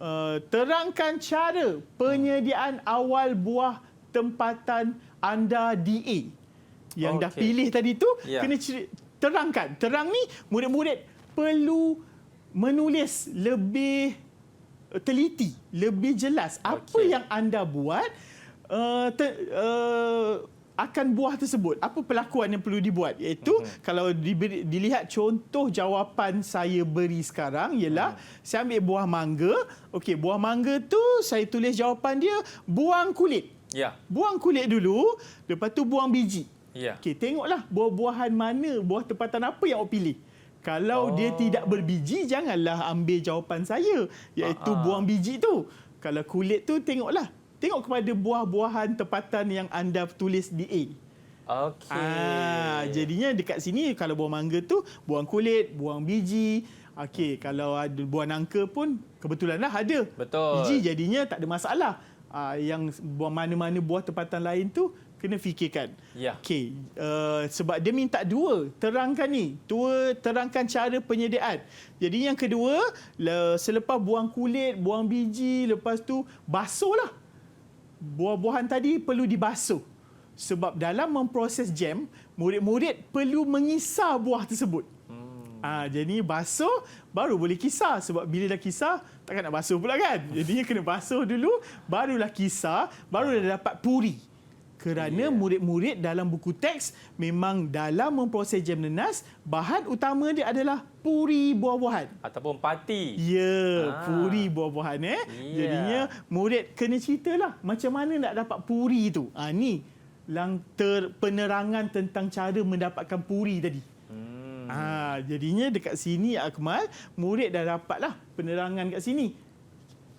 Terangkan cara penyediaan awal buah tempatan anda di A. Yang dah pilih tadi tu, kena terangkan. Terang ni, murid-murid perlu menulis lebih teliti, lebih jelas apa yang anda buat akan buah tersebut. Apa pelakuan yang perlu dibuat? Iaitu kalau dilihat contoh jawapan saya beri sekarang ialah saya ambil buah mangga. Okey, buah mangga tu saya tulis jawapan dia buang kulit. Ya. Buang kulit dulu, lepas tu buang biji. Ya. Okey, tengoklah buah-buahan mana, buah tempatan apa yang awak pilih. Kalau dia tidak berbiji, janganlah ambil jawapan saya, iaitu buang biji tu. Kalau kulit tu, tengoklah. Tengok kepada buah-buahan tempatan yang anda tulis di A. Okey. Jadinya dekat sini, kalau buah mangga tu, buang kulit, buang biji. Okey, kalau ada buah nangka pun, kebetulanlah ada. Betul. Biji, jadinya tak ada masalah. Yang mana-mana buah tempatan lain tu, kena fikirkan. Ya. Okey, sebab dia minta dua. Terangkan ni. Terangkan cara penyediaan. Jadi yang kedua, selepas buang kulit, buang biji, lepas tu basuhlah. Buah-buahan tadi perlu dibasuh. Sebab dalam memproses jam, murid-murid perlu mengisar buah tersebut. Jadi basuh, baru boleh kisar. Sebab bila dah kisar, takkan nak basuh pula kan? Jadinya kena basuh dulu, barulah kisar, baru dah dapat puri. Kerana murid-murid dalam buku teks memang dalam memproses jam nenas, bahan utama dia adalah puri buah-buahan. Ataupun pati. Ya, puri buah-buahan. Jadinya murid kena ceritalah macam mana nak dapat puri tu. Ni penerangan tentang cara mendapatkan puri tadi. Jadinya dekat sini, Akmal, murid dah dapatlah penerangan kat sini.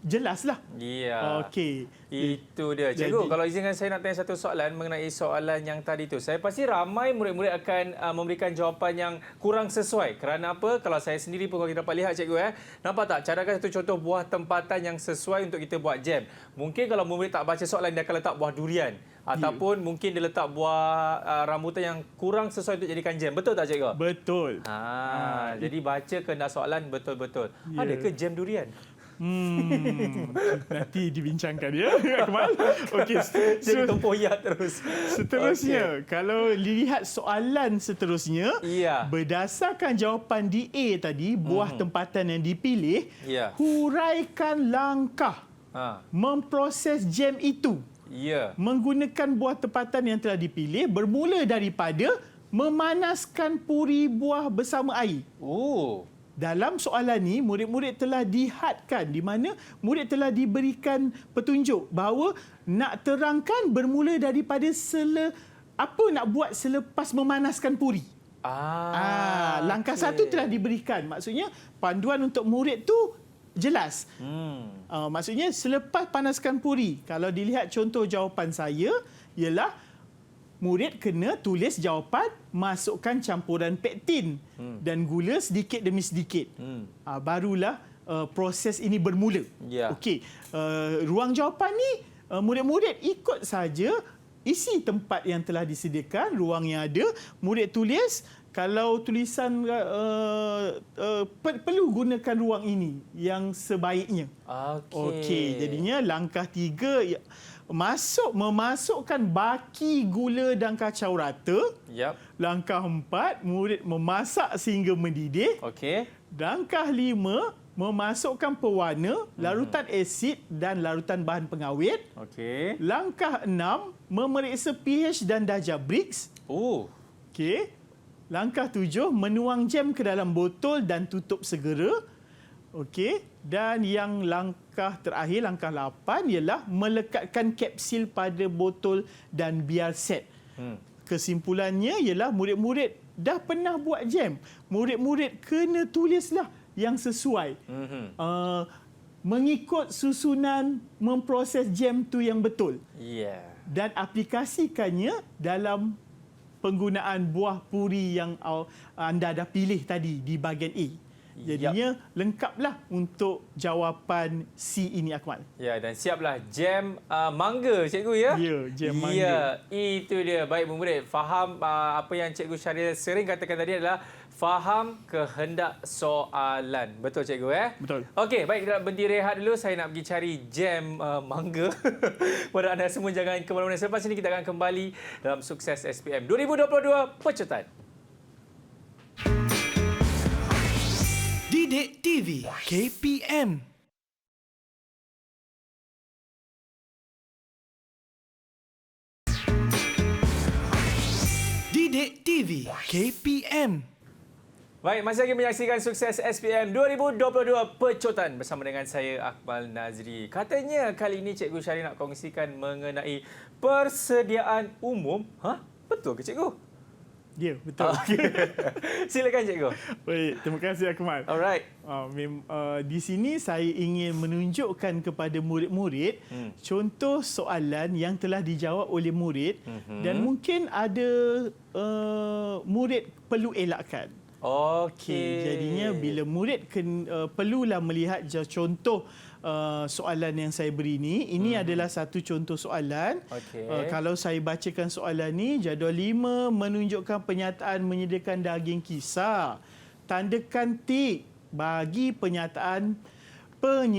Jelaslah. Ya. Okey. Itu dia. Cikgu, kalau izinkan saya nak tanya satu soalan mengenai soalan yang tadi tu. Saya pasti ramai murid-murid akan memberikan jawapan yang kurang sesuai. Kerana apa? Kalau saya sendiri pun kalau kita dapat lihat, cikgu, nampak tak? Cadangkan satu contoh buah tempatan yang sesuai untuk kita buat jam. Mungkin kalau murid tak baca soalan, dia akan letak buah durian. Ataupun mungkin dia letak buah rambutan yang kurang sesuai untuk jadikan jam. Betul tak, cikgu? Betul. Jadi baca kehendak soalan betul-betul. Adakah jam durian? Nanti dibincangkan ya, Akmal. Okey, jadi tempoyak terus. Seterusnya, kalau dilihat soalan seterusnya, berdasarkan jawapan di A tadi, buah tempatan yang dipilih, huraikan langkah memproses jam itu. Menggunakan buah tempatan yang telah dipilih bermula daripada memanaskan puri buah bersama air. Dalam soalan ni, murid-murid telah dihadkan di mana murid telah diberikan petunjuk bahawa nak terangkan bermula daripada apa nak buat selepas memanaskan puri. Langkah satu telah diberikan. Maksudnya panduan untuk murid tu jelas. Maksudnya selepas panaskan puri, kalau dilihat contoh jawapan saya ialah murid kena tulis jawapan, masukkan campuran pektin dan gula sedikit demi sedikit. Barulah proses ini bermula. Ya. Okey, ruang jawapan ni murid-murid ikut saja isi tempat yang telah disediakan, ruang yang ada, murid tulis. Kalau tulisan perlu gunakan ruang ini yang sebaiknya. Okey, jadinya langkah 3 memasukkan baki gula dan kacau rata. Yap. Langkah 4, murid memasak sehingga mendidih. Okey. Langkah 5, memasukkan pewarna, larutan asid dan larutan bahan pengawet. Okey. Langkah 6, memeriksa pH dan darjah Brix. Okey. Langkah 7, menuang jam ke dalam botol dan tutup segera. Okey. Dan yang langkah terakhir, langkah 8 ialah melekatkan kapsul pada botol dan biar set. Kesimpulannya ialah murid-murid dah pernah buat jam. Murid-murid kena tulislah yang sesuai. Mengikut susunan memproses jam tu yang betul. Dan aplikasikannya dalam penggunaan buah puri yang anda dah pilih tadi di bahagian A. Jadinya lengkaplah untuk jawapan C ini, Akmal. Ya, dan siaplah jam mangga, cikgu ya? Ya, jam mangga. Ya, itu dia. Baik, murid faham apa yang cikgu Syaril sering katakan tadi adalah faham kehendak soalan. Betul cikgu Betul. Okey, baik, kita berhenti rehat dulu. Saya nak pergi cari jam mangga. Pada anda semua jangan ke mana-mana. Selepas ini kita akan kembali dalam Sukses SPM 2022 Pecutan. Didik TV KPM. Didik TV KPM. Baik, masih lagi menyaksikan Sukses SPM 2022 Pecutan bersama dengan saya, Akmal Nazri. Katanya kali ini Cikgu Syaril nak kongsikan mengenai persediaan umum. Betul ke Cikgu? Ya, betul. Silakan Cikgu. Baik, terima kasih Akmal. Alright. Di sini saya ingin menunjukkan kepada murid-murid contoh soalan yang telah dijawab oleh murid dan mungkin ada murid perlu elakkan. Okey. Jadinya bila murid perlulah melihat contoh soalan yang saya beri ini adalah satu contoh soalan. Kalau saya bacakan soalan ni, jadual 5 menunjukkan penyataan menyediakan daging kisar. Tandakan tik bagi penyataan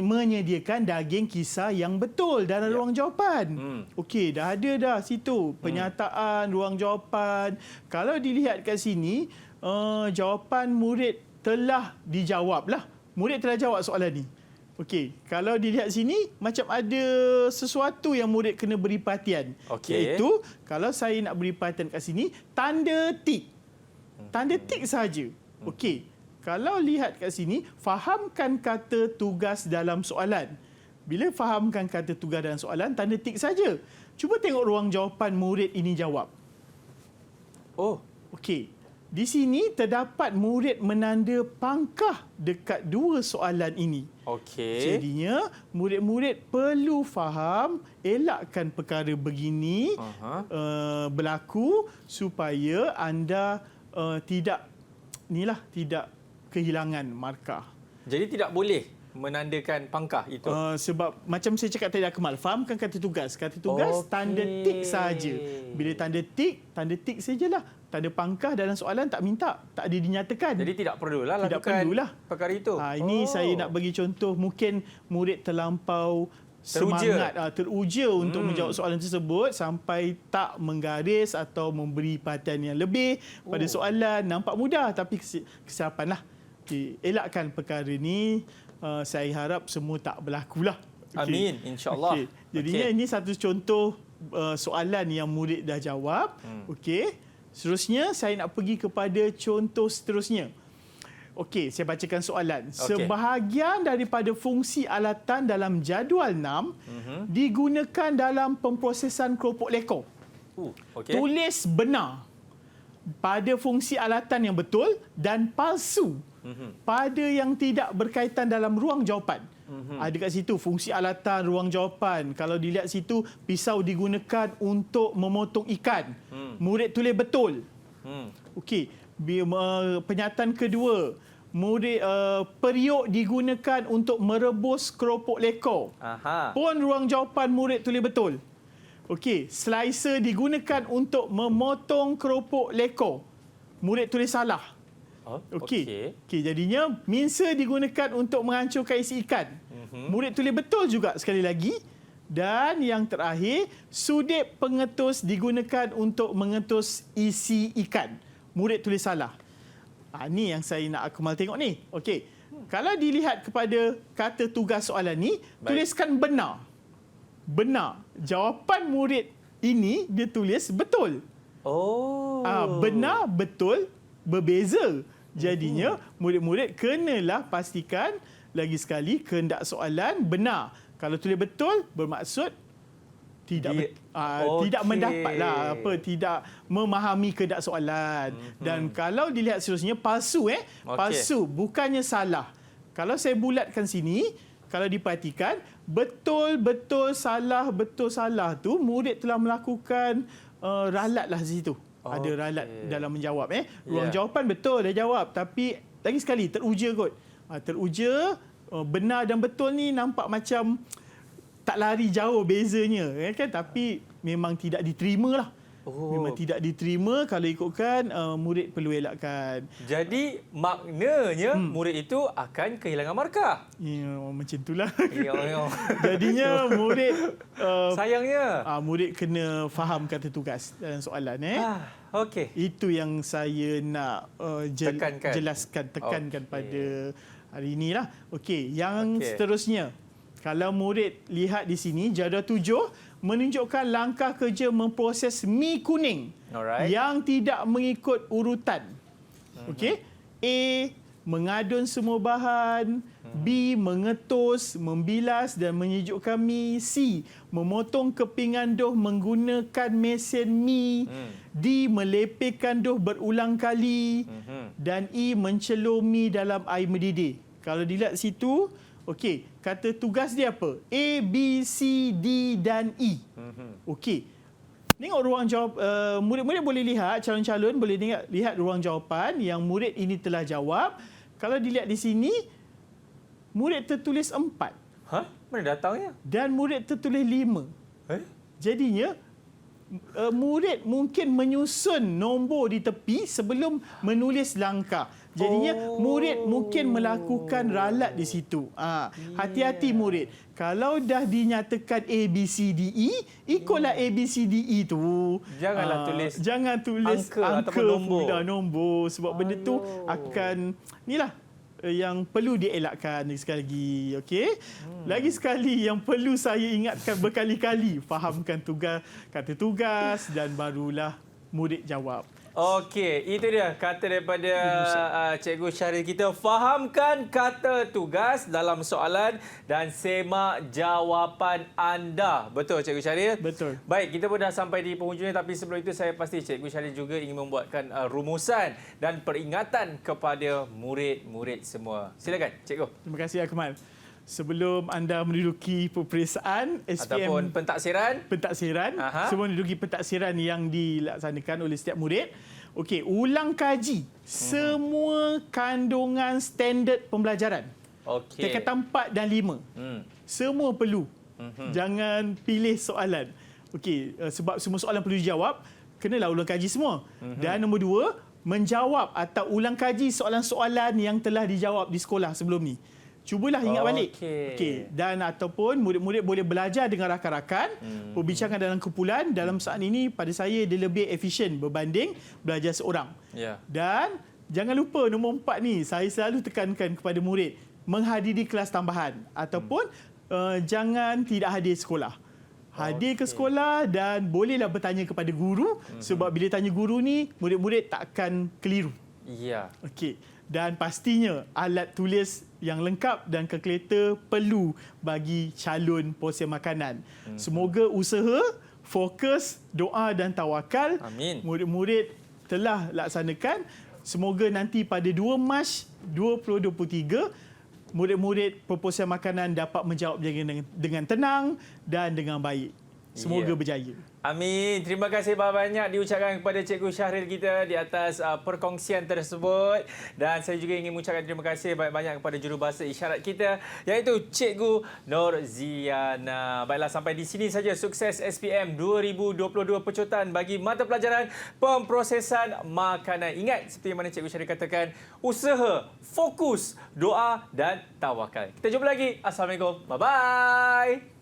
menyediakan daging kisar yang betul dalam ruang jawapan. Okey, dah ada dah situ penyataan, ruang jawapan. Kalau dilihat kat sini, jawapan murid telah dijawab lah. Murid telah jawab soalan ni. Okey, kalau dilihat sini macam ada sesuatu yang murid kena beri perhatian. Iaitu kalau saya nak beri perhatian kat sini, tanda tik. Tanda tik sahaja. Okey, kalau lihat kat sini, fahamkan kata tugas dalam soalan. Bila fahamkan kata tugas dalam soalan, tanda tik saja. Cuba tengok ruang jawapan murid ini jawab. Okey. Di sini terdapat murid menanda pangkah dekat dua soalan ini. Jadinya murid-murid perlu faham, elakkan perkara begini berlaku supaya anda tidak kehilangan markah. Jadi tidak boleh menandakan pangkah itu. Sebab macam saya cakap tadi, Akmal, fahamkan kata tugas. Kata tugas tanda tik saja. Bila tanda tik sajalah. Tanda pangkah dalam soalan tak minta, tak ada dinyatakan. Jadi tidak perlulah lakukan perkara itu. Ini saya nak bagi contoh, mungkin murid terlampau teruja untuk menjawab soalan tersebut sampai tak menggaris atau memberi perhatian yang lebih pada soalan. Nampak mudah tapi kesilapanlah. Elakkan perkara ini. Saya harap semua tak berlakulah. Amin, insya-Allah. Jadinya ini satu contoh soalan yang murid dah jawab. Seterusnya, saya nak pergi kepada contoh seterusnya. Okey, saya bacakan soalan. Sebahagian daripada fungsi alatan dalam jadual 6 digunakan dalam pemprosesan keropok lekor. Tulis benar pada fungsi alatan yang betul dan palsu pada yang tidak berkaitan dalam ruang jawapan. Ada kat situ fungsi alatan, ruang jawapan. Kalau dilihat situ, pisau digunakan untuk memotong ikan. Murid tulis betul. Okey. Penyataan kedua, periuk digunakan untuk merebus keropok lekor. Pun ruang jawapan murid tulis betul. Okey, slicer digunakan untuk memotong keropok lekor. Murid tulis salah. Okey, jadinya mincer digunakan untuk menghancurkan isi ikan. Murid tulis betul juga sekali lagi. Dan yang terakhir, sudip pengetus digunakan untuk mengetus isi ikan. Murid tulis salah. Ni yang saya nak Akmal tengok ni. Okey. Kalau dilihat kepada kata tugas soalan ni, tuliskan benar. Benar. Jawapan murid ini dia tulis betul. Benar, betul, berbeza. Jadinya murid-murid kenalah pastikan lagi sekali kehendak soalan benar. Kalau tulis betul bermaksud tidak mendapatlah tidak memahami kehendak soalan. Dan kalau dilihat seterusnya palsu palsu bukannya salah. Kalau saya bulatkan sini, kalau diperhatikan betul salah tu murid telah melakukan ralatlah di situ. Ada ralat dalam menjawab. Ruang jawapan betul dah jawab. Tapi lagi sekali teruja kot. Teruja, benar dan betul ni nampak macam tak lari jauh bezanya. Kan? Tapi memang tidak diterima lah. Memang tidak diterima kalau ikutkan murid perlu elakkan. Jadi maknanya murid itu akan kehilangan markah. Ya, macam itulah. Ya. Jadinya murid sayangnya murid kena faham kata tugas dalam soalan. Okey. Itu yang saya nak tekankan pada hari inilah. Okey, yang seterusnya. Kalau murid lihat di sini jadual 7 menunjukkan langkah kerja memproses mi kuning yang tidak mengikut urutan. Okey. A, mengadun semua bahan. B, mengetus, membilas dan menyejukkan mi. C, memotong kepingan doh menggunakan mesin mi. D, melepehkan doh berulang kali. Dan E, mencelur mi dalam air mendidih. Kalau dilihat situ, okey, kata tugas dia apa? A, B, C, D dan E. Okey. Tengok ruang jawab, murid-murid boleh lihat, calon-calon boleh lihat ruang jawapan yang murid ini telah jawab. Kalau dilihat di sini, murid tertulis 4. Mana datangnya? Dan murid tertulis 5. Jadinya, murid mungkin menyusun nombor di tepi sebelum menulis langkah. Jadinya murid mungkin melakukan ralat di situ. Hati-hati murid. Kalau dah dinyatakan A, B, C, D, E, ikutlah A, B, C, D, E tu. Jangan tulis angka ataupun nombor. Sebab benda tu akan yang perlu dielakkan sekali lagi. Okey? Lagi sekali yang perlu saya ingatkan berkali-kali, fahamkan kata tugas dan barulah murid jawab. Okey, itu dia kata daripada Cikgu Syahril kita. Fahamkan kata tugas dalam soalan dan semak jawapan anda. Betul Cikgu Syahril? Betul. Baik, kita pun dah sampai di penghujungnya, tapi sebelum itu saya pasti Cikgu Syahril juga ingin membuatkan rumusan dan peringatan kepada murid-murid semua. Silakan Cikgu. Terima kasih Akmal. Sebelum anda menduduki peperiksaan SPM ataupun pentaksiran, sebelum menduduki pentaksiran yang dilaksanakan oleh setiap murid, okey, ulang kaji semua kandungan standard pembelajaran. Okey. Tingkatan 4 dan 5. Semua perlu. Jangan pilih soalan. Okey, sebab semua soalan perlu dijawab, kenalah ulang kaji semua. Dan nombor 2, menjawab atau ulang kaji soalan-soalan yang telah dijawab di sekolah sebelum ni. Cubalah ingat balik. Okey. Dan ataupun murid-murid boleh belajar dengan rakan-rakan, perbincangan dalam kumpulan. Dalam saat ini pada saya dia lebih efisien berbanding belajar seorang. Dan jangan lupa nombor 4 ni, saya selalu tekankan kepada murid, menghadiri kelas tambahan ataupun jangan tidak hadir sekolah. Hadir ke sekolah dan bolehlah bertanya kepada guru, sebab bila tanya guru ni murid-murid takkan keliru. Ya. Okey. Dan pastinya alat tulis yang lengkap dan kalkulator perlu bagi calon porsi makanan. Semoga usaha, fokus, doa dan tawakal murid-murid telah laksanakan. Semoga nanti pada 2 Mac 2023 murid-murid proposal makanan dapat menjawabnya dengan tenang dan dengan baik. Semoga berjaya. Amin. Terima kasih banyak diucapkan kepada Cikgu Syahril kita di atas perkongsian tersebut. Dan saya juga ingin mengucapkan terima kasih banyak-banyak kepada jurubahasa isyarat kita, iaitu Cikgu Norziana. Baiklah, sampai di sini saja Sukses SPM 2022 pecotan bagi mata pelajaran pemprosesan makanan. Ingat, seperti mana Cikgu Syahril katakan, usaha, fokus, doa dan tawakal. Kita jumpa lagi. Assalamualaikum. Bye-bye.